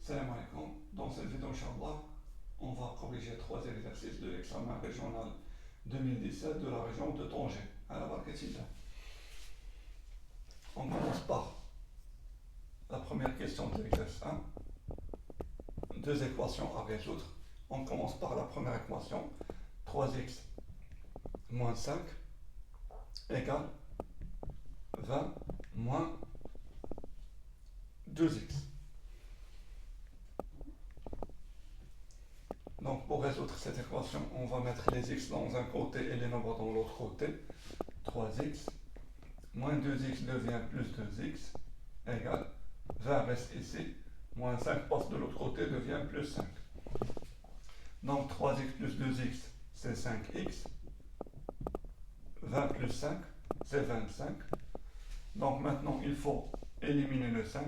Salam alaikum. Dans cette vidéo, Inch'Allah, on va corriger 3 exercices de l'examen régional 2017 de la région de Tanger, à la Barquetilla. On commence par la première question de l'exercice 1. Deux équations à résoudre. On commence par la première équation. 3x moins 5 égale 20 moins 2x. Donc pour résoudre cette équation, on va mettre les x dans un côté et les nombres dans l'autre côté. 3x moins 2x devient plus 2x égale 20 reste ici, moins 5 passe de l'autre côté, devient plus 5. Donc 3x plus 2x c'est 5x, 20 plus 5 c'est 25. Donc maintenant il faut éliminer le 5.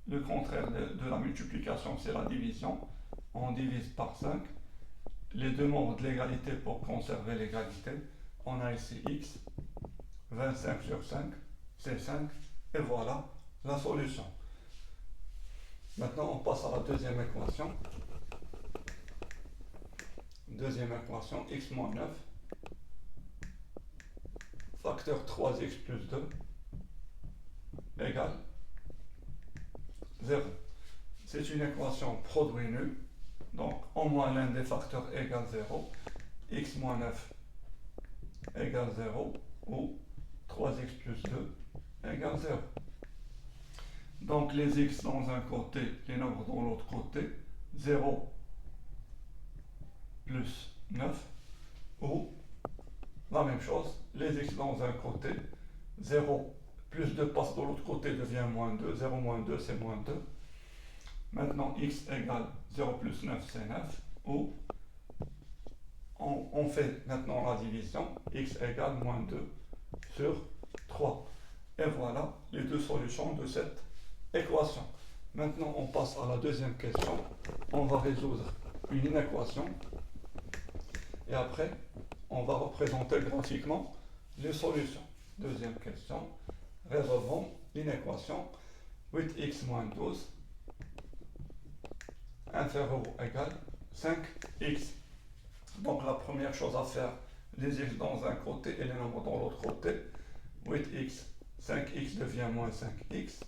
Le contraire de la multiplication c'est la division. On divise par 5 les deux membres de l'égalité pour conserver l'égalité. On a ici x, 25 sur 5, c'est 5, et voilà la solution. Maintenant on passe à la deuxième équation. Deuxième équation, x moins 9, facteur 3x plus 2, égale 0. C'est une équation produit nul. Donc, au moins l'un des facteurs égale 0, x moins 9 égale 0, ou 3x plus 2 égale 0. Donc, les x dans un côté, les nombres dans l'autre côté, 0 plus 9, ou la même chose, les x dans un côté, 0 plus 2 passe de l'autre côté, devient moins 2, 0 moins 2 c'est moins 2. Maintenant, x égale 0 plus 9, c'est 9, ou on fait maintenant la division, x égale moins 2 sur 3. Et voilà les deux solutions de cette équation. Maintenant, on passe à la deuxième question. On va résoudre une inéquation. Et après, on va représenter graphiquement les solutions. Deuxième question. Résolvons l'inéquation 8x moins 12 inférieur ou égal 5x. Donc la première chose à faire, les x dans un côté et les nombres dans l'autre côté. 8x, 5x devient moins 5x,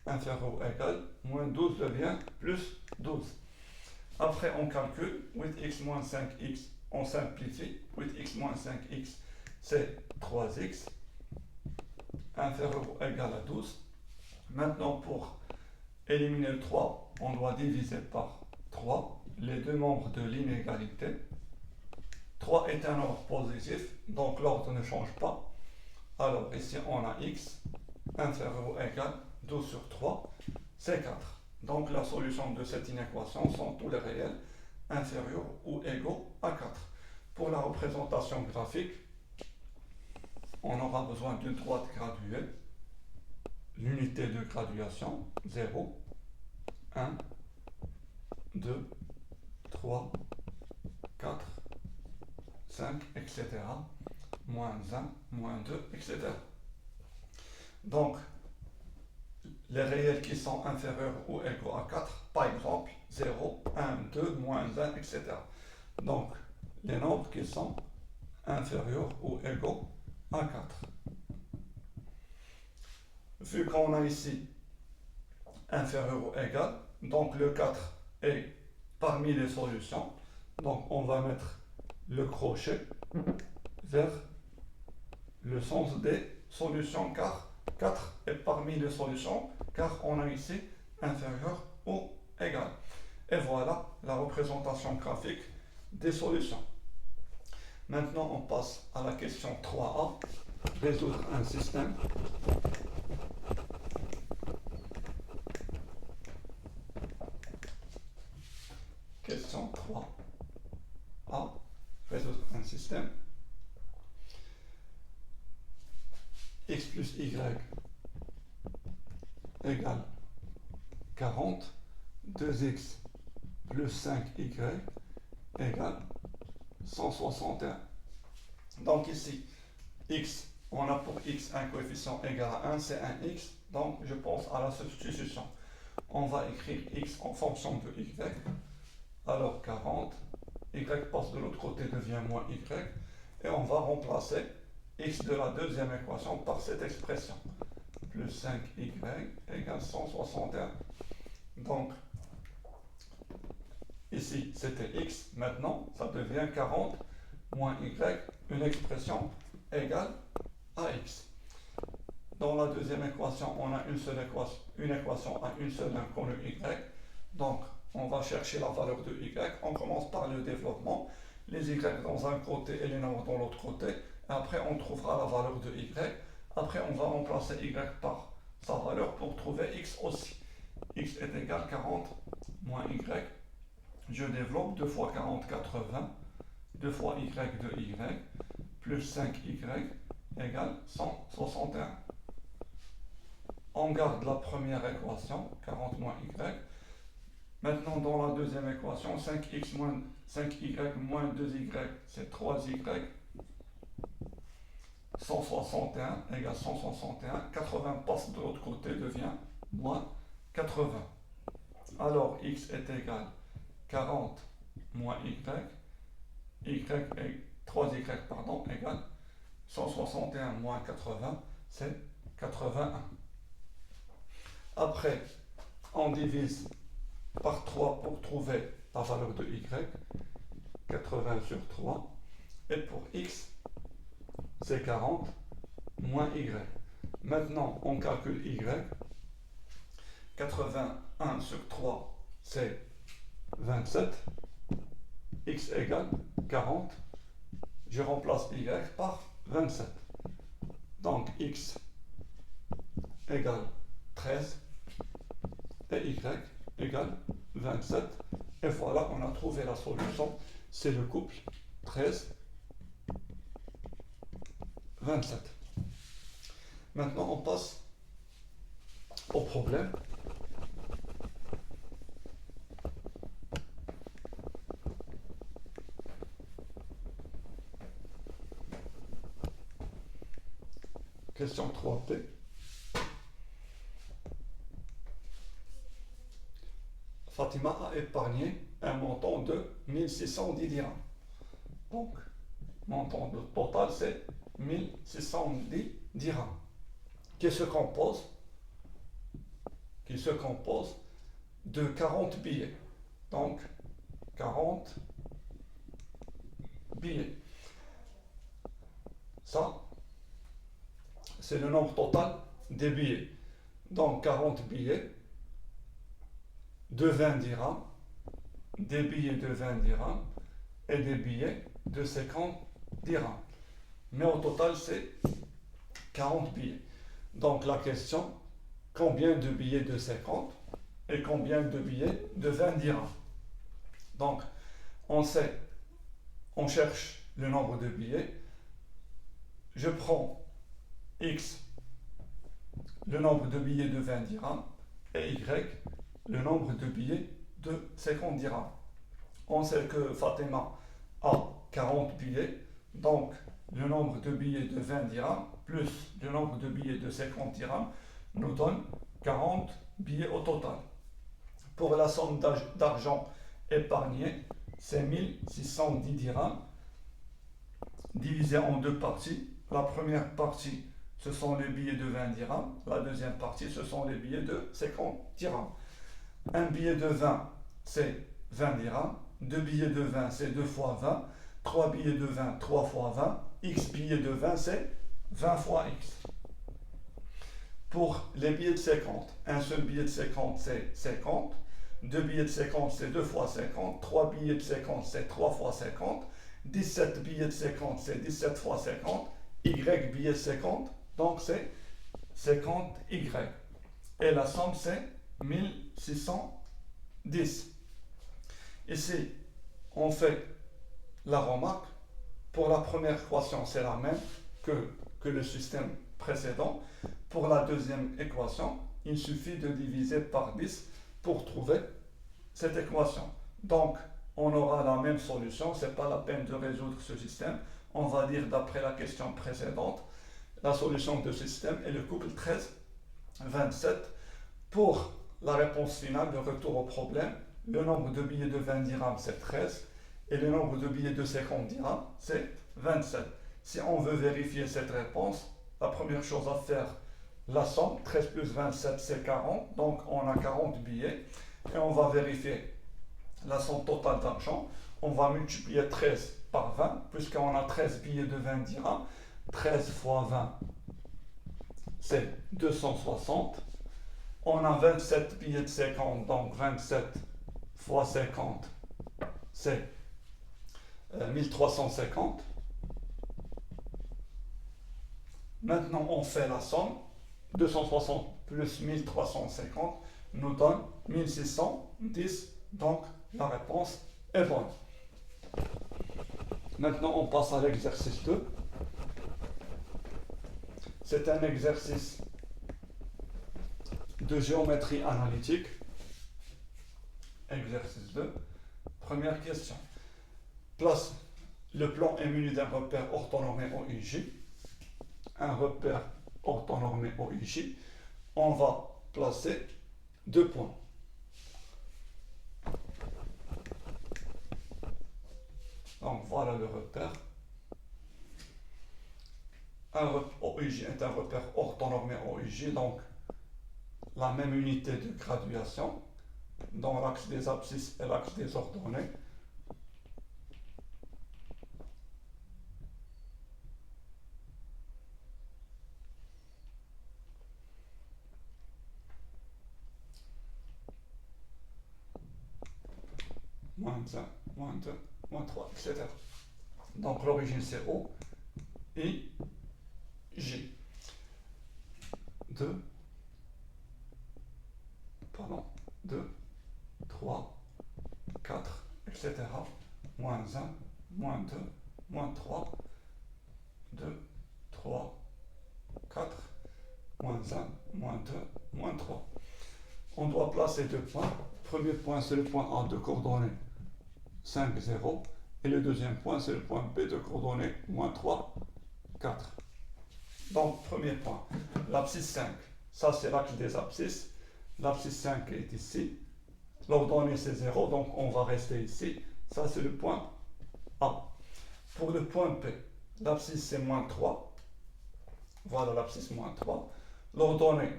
inférieur ou égal, moins 12 devient plus 12. Après on calcule, 8x moins 5x, on simplifie, 8x moins 5x c'est 3x, inférieur ou égal à 12. Maintenant pour éliminer le 3, on doit diviser par 3 les deux membres de l'inégalité. 3 est un nombre positif, donc l'ordre ne change pas. Alors ici on a x inférieur ou égal 12 sur 3, c'est 4. Donc la solution de cette inéquation sont tous les réels inférieurs ou égaux à 4. Pour la représentation graphique, on aura besoin d'une droite graduée. L'unité de graduation 0, 1, 2, 3, 4, 5, etc. Moins 1, moins 2, etc. Donc, les réels qui sont inférieurs ou égaux à 4, par exemple, 0, 1, 2, moins 1, etc. Donc, les nombres qui sont inférieurs ou égaux à 4. Vu qu'on a ici inférieur ou égal, donc le 4 est parmi les solutions, donc on va mettre le crochet vers le sens des solutions car 4 est parmi les solutions car on a ici inférieur ou égal. Et voilà la représentation graphique des solutions. Maintenant on passe à la question 3a, résoudre un système. Question 3a, résoudre un système. X plus y égale 40, 2x plus 5y égale 161. Donc ici, x, on a pour x un coefficient égal à 1, c'est un x, donc je pense à la substitution. On va écrire x en fonction de y. Alors 40, y passe de l'autre côté, devient moins y. Et on va remplacer x de la deuxième équation par cette expression. Plus 5y égale 161. Donc, ici, c'était x. Maintenant, ça devient 40 moins y, une expression égale à x. Dans la deuxième équation, on a une équation à une seule inconnue y. Donc, on va chercher la valeur de y. On commence par le développement. Les y dans un côté et les nombres dans l'autre côté. Et après, on trouvera la valeur de y. Après, on va remplacer y par sa valeur pour trouver x aussi. X est égal à 40 moins y. Je développe 2 fois 40, 80. 2 fois y de y, plus 5y égale 161. On garde la première équation, 40 moins y. Maintenant, dans la deuxième équation, 5x moins 5y moins 2y, c'est 3y. 161 égale 161. 80 passe de l'autre côté, devient moins 80. Alors, x est égal à 40 moins y. Y est 3y pardon, égale 161 moins 80, c'est 81. Après, on divise par 3 pour trouver la valeur de y, 80 sur 3. Et pour x, c'est 40 moins y. Maintenant, on calcule y. 81 sur 3, c'est 27. X égale 40. Je remplace y par 27. Donc x égale 13 et y égale 27. Et voilà, on a trouvé la solution. C'est le couple 13, 27. Maintenant, on passe au problème. Question 3b. Fatima a épargné un montant de 1610 dirhams. Donc, montant total, c'est 1610 dirhams, qui se compose de 40 billets. Donc, 40 billets. Ça, c'est le nombre total des billets. Donc, 40 billets de 20 dirhams, des billets de 20 dirhams et des billets de 50 dirhams. Mais au total, c'est 40 billets. Donc, la question, combien de billets de 50 et combien de billets de 20 dirhams? Donc, on sait, on cherche le nombre de billets. Je prends x, le nombre de billets de 20 dirhams, et y, le nombre de billets de 50 dirhams. On sait que Fatima a 40 billets, donc le nombre de billets de 20 dirhams plus le nombre de billets de 50 dirhams nous donne 40 billets au total. Pour la somme d'argent épargnée, c'est 1610 dirhams divisé en deux parties. La première partie, ce sont les billets de 20 dirhams. La deuxième partie, ce sont les billets de 50 dirhams. Un billet de 20, c'est 20 dirhams. Deux billets de 20, c'est 2 fois 20. 3 billets de 20, 3 fois 20. X billets de 20, c'est 20 fois X. Pour les billets de 50, un seul billet de 50, c'est 50. Deux billets de 50, c'est 2 fois 50. 3 billets de 50, c'est 3 fois 50. 17 billets de 50, c'est 17 fois 50. Y billets de 50, donc c'est 50Y. Et la somme, c'est 1610. Ici, on fait la remarque. Pour la première équation, c'est la même que le système précédent. Pour la deuxième équation, il suffit de diviser par 10 pour trouver cette équation. Donc, on aura la même solution. Ce n'est pas la peine de résoudre ce système. On va dire, d'après la question précédente, la solution de ce système est le couple 13, 27. Pour la réponse finale, le retour au problème. Le nombre de billets de 20 dirhams, c'est 13. Et le nombre de billets de 50 dirhams, c'est 27. Si on veut vérifier cette réponse, la première chose à faire, la somme, 13 plus 27, c'est 40. Donc, on a 40 billets. Et on va vérifier la somme totale d'argent. On va multiplier 13 par 20, puisqu'on a 13 billets de 20 dirhams. 13 fois 20, c'est 260. On a 27 billets de 50, donc 27 fois 50, c'est 1350. Maintenant, on fait la somme. 260 plus 1350 nous donne 1610. Donc, la réponse est bonne. Maintenant, on passe à l'exercice 2. C'est un exercice de géométrie analytique. Exercice 2. Première question. Place. Le plan est muni d'un repère orthonormé OIJ. Un repère orthonormé OIJ. On va placer 2 points. Donc voilà le repère. OIJ est un repère orthonormé OIJ, donc la même unité de graduation dans l'axe des abscisses et l'axe des ordonnées. Moins 1, moins 2, moins 3, etc. Donc l'origine c'est O et J. 2, 3, 4, etc. Moins 1, moins 2, moins 3, 2, 3, 4, moins 1, moins 2, moins 3. On doit placer 2 points. Premier point, c'est le point A de coordonnées 5, 0. Et le deuxième point, c'est le point B de coordonnées moins 3, 4. Donc, premier point, l'abscisse 5. Ça, c'est l'axe des abscisses. L'abscisse 5 est ici. L'ordonnée, c'est 0, donc on va rester ici. Ça, c'est le point A. Pour le point P, l'abscisse, c'est moins 3. Voilà l'abscisse moins 3. L'ordonnée,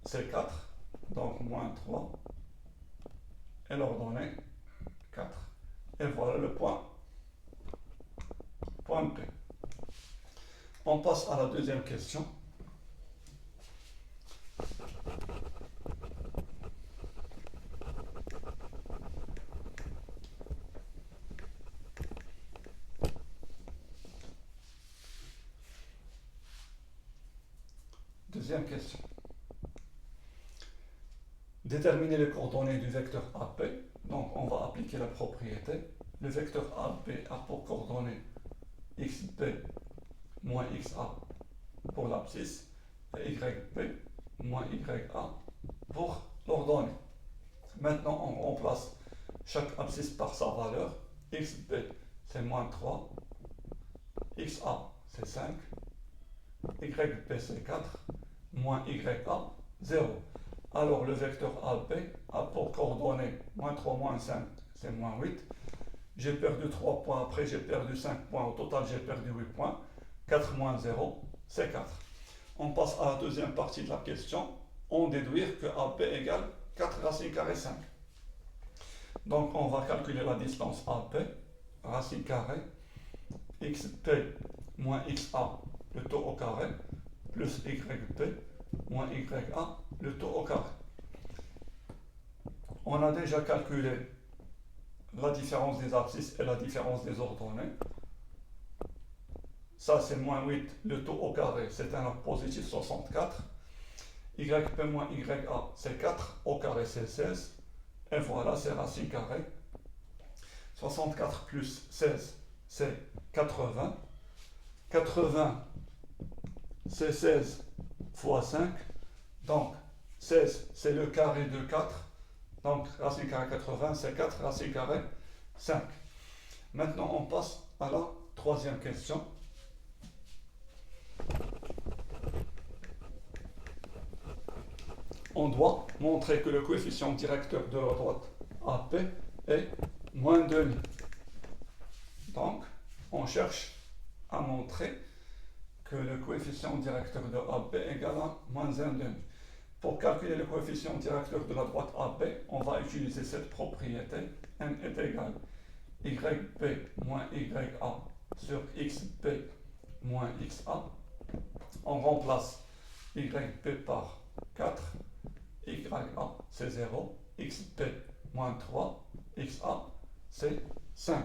c'est 4. Donc, moins 3. Et l'ordonnée, 4. Et voilà le point P. On passe à la deuxième question. Deuxième question. Déterminer les coordonnées du vecteur AP. Donc, on va appliquer la propriété. Le vecteur AB a pour coordonnées xb moins xa pour l'abscisse et yb moins ya pour l'ordonnée. Maintenant, on remplace chaque abscisse par sa valeur. Xb, c'est moins 3. xa, c'est 5. Yb, c'est 4. Moins ya, 0. Alors, le vecteur AB a pour coordonnées moins 3, moins 5, c'est moins 8. J'ai perdu 3 points, après j'ai perdu 5 points. Au total, j'ai perdu 8 points. 4 moins 0, c'est 4. On passe à la deuxième partie de la question. On déduire que AB égale 4 racine carrée 5. Donc, on va calculer la distance AB, racine carrée, xp moins xa, le taux au carré, plus yp moins ya, le taux au carré. On a déjà calculé la différence des abscisses et la différence des ordonnées. Ça, c'est moins 8, le taux au carré, c'est un nombre positif 64. Yp moins ya, c'est 4, au carré, c'est 16. Et voilà, c'est racine carrée. 64 plus 16, c'est 80. 80, c'est 16 fois 5. Donc, 16, c'est le carré de 4. Donc, racine carrée 80, c'est 4, racine carrée 5. Maintenant, on passe à la troisième question. on doit montrer que le coefficient directeur de la droite AP est moins demi. Donc, on cherche à montrer que le coefficient directeur de AB est égal à moins 1,5. Pour calculer le coefficient directeur de la droite AB, on va utiliser cette propriété. M est égal à YB moins YA sur XB moins XA. On remplace YB par 4, YA c'est 0, XB moins 3, XA c'est 5.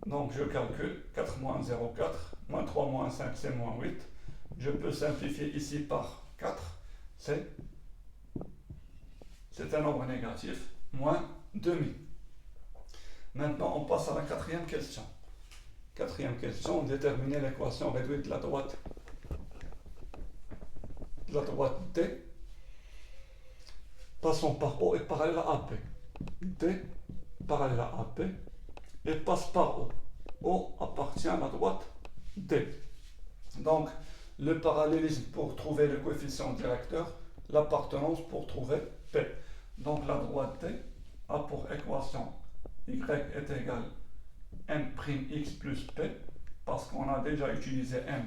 Donc je calcule 4 moins 0, 4, moins 3 moins 5 c'est moins 8. Je peux simplifier ici par 4, c'est un nombre négatif, moins demi. Maintenant on passe à la quatrième question. Quatrième question, déterminer l'équation réduite de la droite D. Passons par O et parallèle à AP. D parallèle à AP et passe par O. O appartient à la droite D. Donc, le parallélisme pour trouver le coefficient directeur, l'appartenance pour trouver P. Donc, la droite D a pour équation Y est égal à m'x plus P, parce qu'on a déjà utilisé M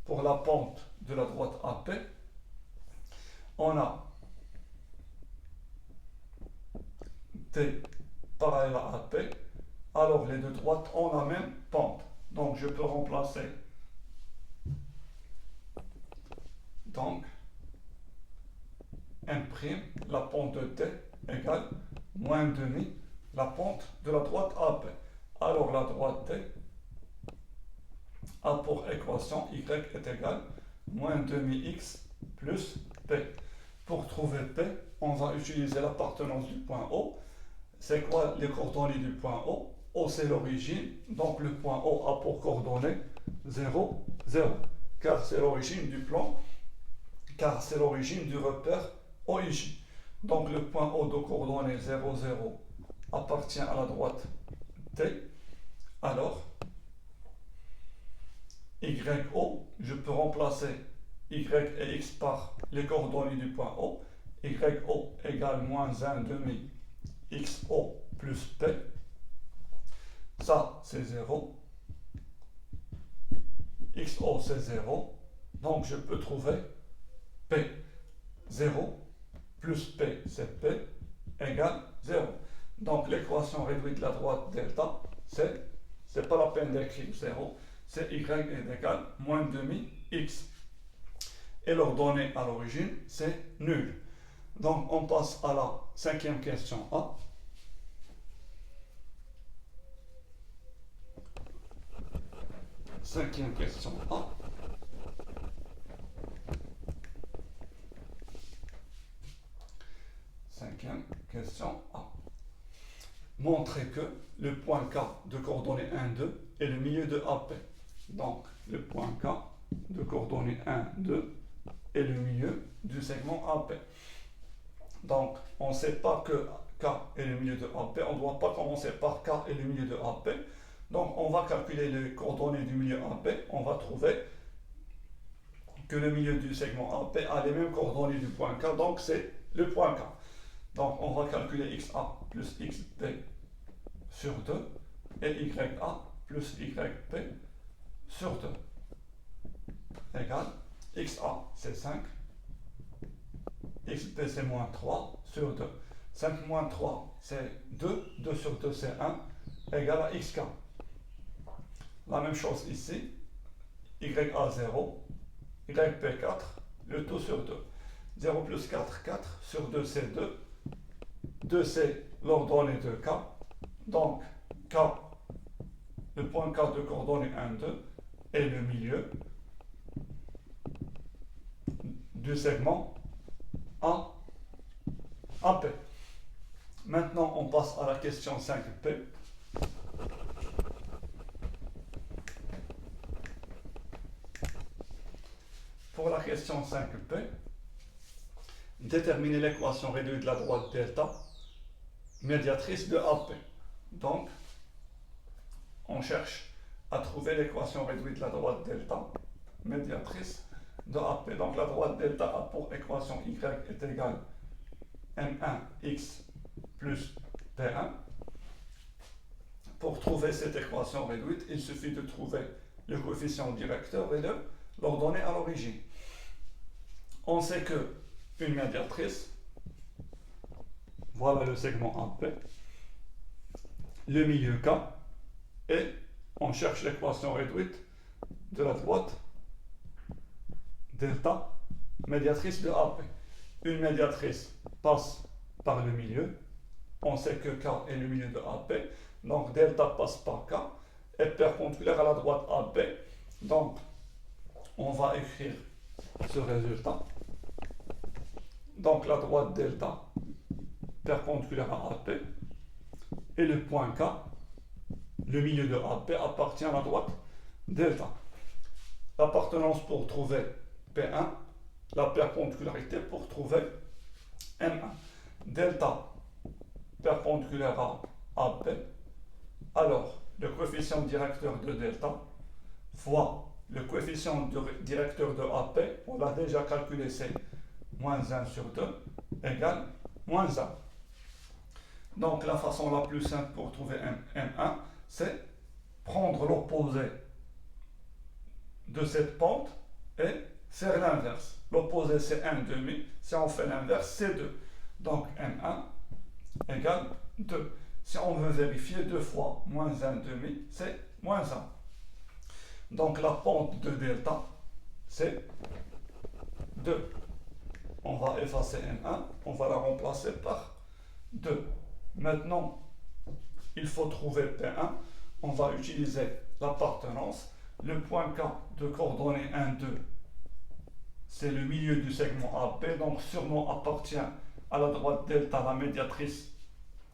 pour la pente de la droite AP. On a D parallèle à AP. Alors les deux droites ont la même pente. Donc je peux remplacer. Donc M', la pente de D égale moins demi la pente de la droite AP. Alors la droite D a pour équation Y est égal à moins demi X plus P. Pour trouver P, on va utiliser l'appartenance du point O. C'est quoi les coordonnées du point O? O c'est l'origine, donc le point O a pour coordonnées 0, 0, car c'est l'origine du plan, car c'est l'origine du repère OIJ. Donc le point O de coordonnées 0, 0 appartient à la droite D. Alors, YO, je peux remplacer Y et X par les coordonnées du point O. YO égale moins 1 demi XO plus P. Ça, c'est 0. XO, c'est 0. Donc, je peux trouver P. 0 plus P, c'est P, égale 0. Donc, l'équation réduite de la droite delta, c'est pas la peine d'écrire 0, c'est Y est égal à moins demi X. Et l'ordonnée à l'origine, c'est nul. Donc, on passe à la cinquième question A. Cinquième question A. Cinquième question A. Montrer que le point K de coordonnées 1, 2 est le milieu de AP. Donc, le point K de coordonnées 1, 2 est le milieu du segment AP. Donc, on ne sait pas que K est le milieu de AP. On ne doit pas commencer par K est le milieu de AP. Donc, on va calculer les coordonnées du milieu AP. On va trouver que le milieu du segment AP a les mêmes coordonnées du point K. Donc, c'est le point K. Donc, on va calculer XA plus XB sur 2 et YA plus YB sur 2 égale XA, c'est 5. XB, c'est moins 3 sur 2. 5 moins 3, c'est 2. 2 sur 2, c'est 1 égale à XK. La même chose ici. YA 0, YB 4, le tout sur 2. 0 plus 4, 4 sur 2, c'est 2. 2, c'est l'ordonnée de K. Donc, K, le point K de coordonnées 1, 2, est le milieu du segment AP. Maintenant, on passe à la question 5P. Pour la question 5P, déterminer l'équation réduite de la droite delta médiatrice de AP. Donc, on cherche à trouver l'équation réduite de la droite delta médiatrice de AP. Donc la droite delta a pour équation y est égale m1x plus p1. Pour trouver cette équation réduite, il suffit de trouver le coefficient directeur et de l'ordonner à l'origine. On sait que une médiatrice, voilà le segment AP, le milieu K, et on cherche l'équation réduite de la droite delta médiatrice de AP. Une médiatrice passe par le milieu, on sait que K est le milieu de AP, donc delta passe par K, est perpendiculaire à la droite AP, donc on va écrire ce résultat. Donc la droite delta perpendiculaire à AP et le point K, le milieu de AP, appartient à la droite delta. L'appartenance pour trouver P1, la perpendicularité pour trouver M1. Delta perpendiculaire à AP, alors le coefficient directeur de delta fois le coefficient directeur de AP, on l'a déjà calculé, c'est moins 1 sur 2 égale moins 1. Donc la façon la plus simple pour trouver M1, c'est prendre l'opposé de cette pente et faire l'inverse. L'opposé c'est 1,5, si on fait l'inverse c'est 2. Donc M1 égale 2. Si on veut vérifier 2 fois moins 1,5, c'est moins 1. Donc la pente de delta c'est 2. On va effacer M1, on va la remplacer par 2. Maintenant, il faut trouver P1. On va utiliser l'appartenance. Le point K de coordonnée 1, 2, c'est le milieu du segment AP. Donc, sûrement appartient à la droite delta, la médiatrice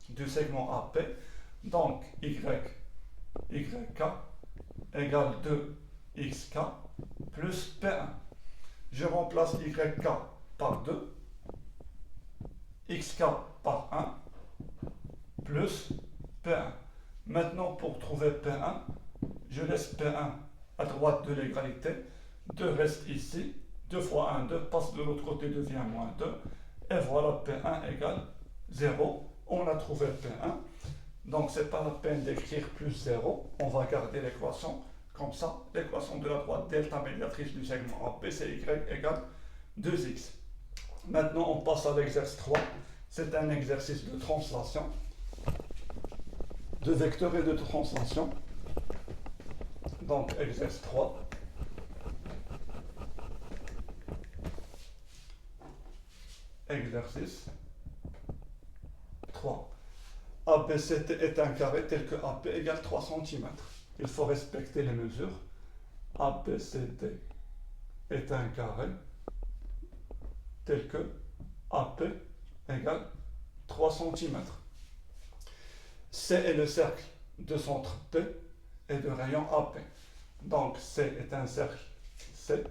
du segment AP. Donc, YK égale 2XK plus P1. Je remplace YK par 2, XK par 1, plus P1. Maintenant, pour trouver P1, je laisse P1 à droite de l'égalité, 2 reste ici, 2 fois 1, 2, passe de l'autre côté, devient moins 2, et voilà P1 égale 0. On a trouvé P1, donc c'est pas la peine d'écrire plus 0, on va garder l'équation comme ça, l'équation de la droite delta médiatrice du segment AP, c'est Y égale 2x. Maintenant, on passe à l'exercice 3. C'est un exercice de translation, de vecteurs et de translation. Donc, exercice 3. Exercice 3. ABCT est un carré tel que AP égale 3 cm. Il faut respecter les mesures. ABCT est un carré tel que AP égale 3 cm. C est le cercle de centre P et de rayon AP. Donc C est un cercle C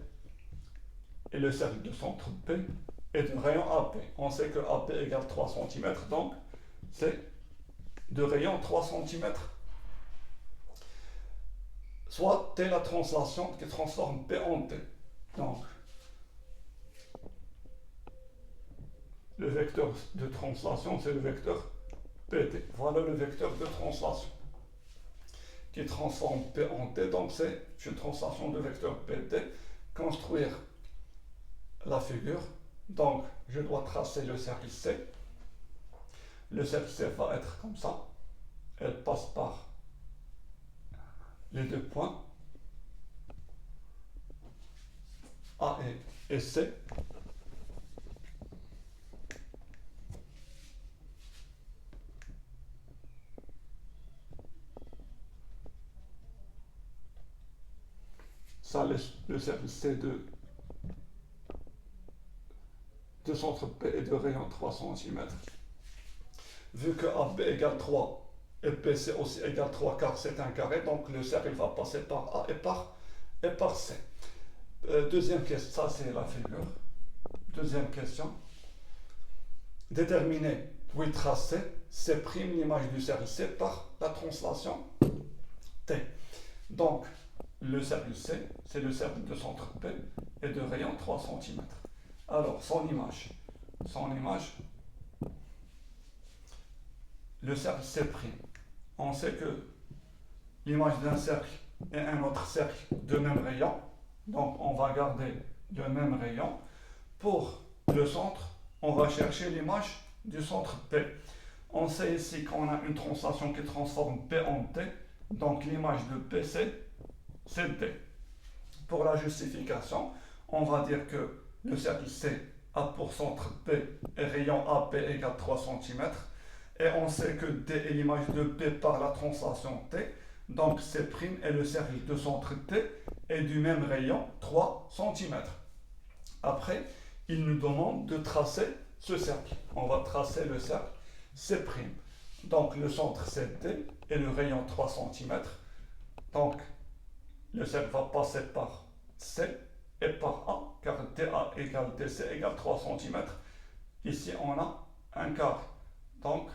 et le cercle de centre P est de rayon AP. On sait que AP égale 3 cm, donc c'est de rayon 3 cm. Soit T la translation qui transforme P en T. Donc le vecteur de translation, c'est le vecteur PT. Voilà le vecteur de translation qui transforme P en T. Donc c'est une translation de vecteur PT. Construire la figure. Donc je dois tracer le cercle C. Le cercle C va être comme ça. Elle passe par les deux points A et C. Ça laisse le cercle C de centre P et de rayon 3 cm. Vu que AB égale 3 et PC aussi égale 3 car c'est un carré, donc le cercle va passer par A et par C. Deuxième question, ça c'est la figure. Deuxième question. Déterminer, puis tracer C' l'image du cercle C par la translation T. Donc, le cercle C, c'est le cercle de centre P et de rayon 3 cm. Alors, son image, le cercle C'. On sait que l'image d'un cercle et un autre cercle de même rayon, donc on va garder le même rayon. Pour le centre, on va chercher l'image du centre P. On sait ici qu'on a une translation qui transforme P en T, donc l'image de P c'est T. Pour la justification, on va dire que le cercle C a pour centre P et rayon AP égale 3 cm, et on sait que D est l'image de P par la translation T, donc C' est le cercle de centre T et du même rayon 3 cm. Après, il nous demande de tracer ce cercle. On va tracer le cercle C'. Donc le centre c'est T et le rayon 3 cm. Donc le cercle va passer par C et par A, car DA égale DC égale 3 cm. Ici on a un carré. Donc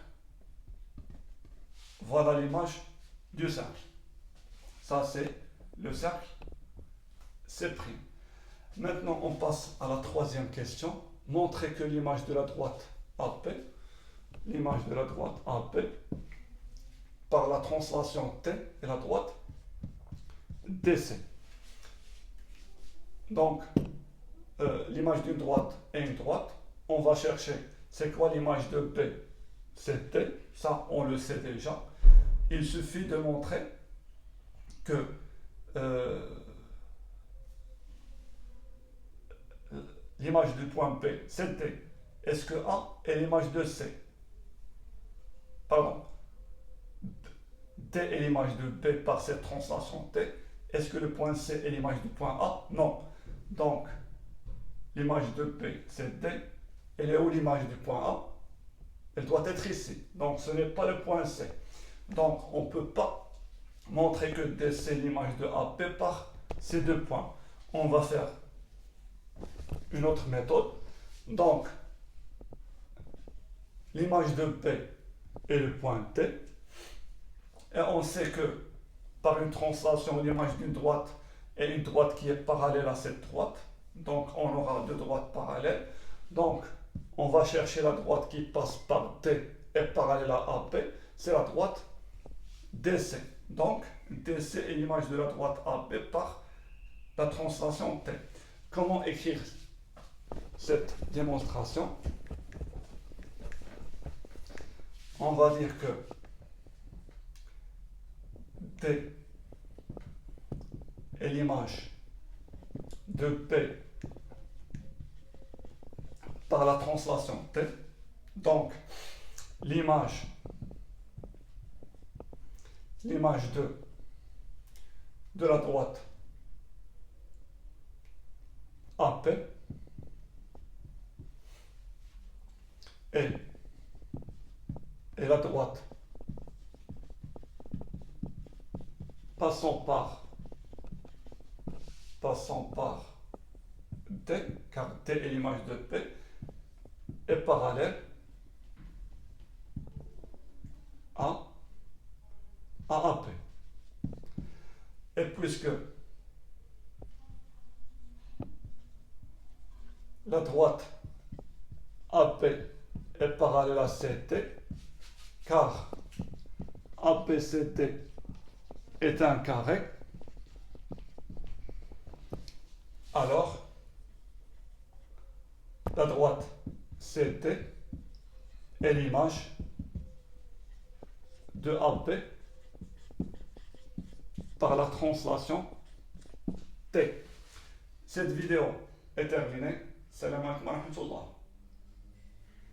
voilà l'image du cercle. Ça c'est le cercle C'. Maintenant on passe à la troisième question. Montrer que l'image de la droite AP, par la translation T et la droite DC. Donc l'image d'une droite et une droite, on va chercher c'est quoi l'image de P, c'est T, ça on le sait déjà. Il suffit de montrer que l'image du point P c'est T. Est-ce que A est l'image de C? Pardon. T est l'image de P par cette translation T. Est-ce que le point C est l'image du point A? Non. Donc, l'image de P, c'est D. Elle est où l'image du point A? Elle doit être ici. Donc, ce n'est pas le point C. Donc, on ne peut pas montrer que D, c'est l'image de AP par ces deux points. On va faire une autre méthode. Donc, l'image de P est le point T. Et on sait que par une translation, l'image d'une droite est une droite qui est parallèle à cette droite. Donc, on aura deux droites parallèles. Donc, on va chercher la droite qui passe par T et parallèle à AP. C'est la droite DC. Donc, DC est l'image de la droite AP par la translation T. Comment écrire cette démonstration? On va dire que T est l'image de P par la translation T. Donc, l'image de la droite AP et la droite passant par D, car D est l'image de P, est parallèle à AP. Et puisque la droite AP est parallèle à CT, car APCT est un carré, alors la droite CT est l'image de AP par la translation T. Cette vidéo est terminée. Salam alaikum wa rahmatullah.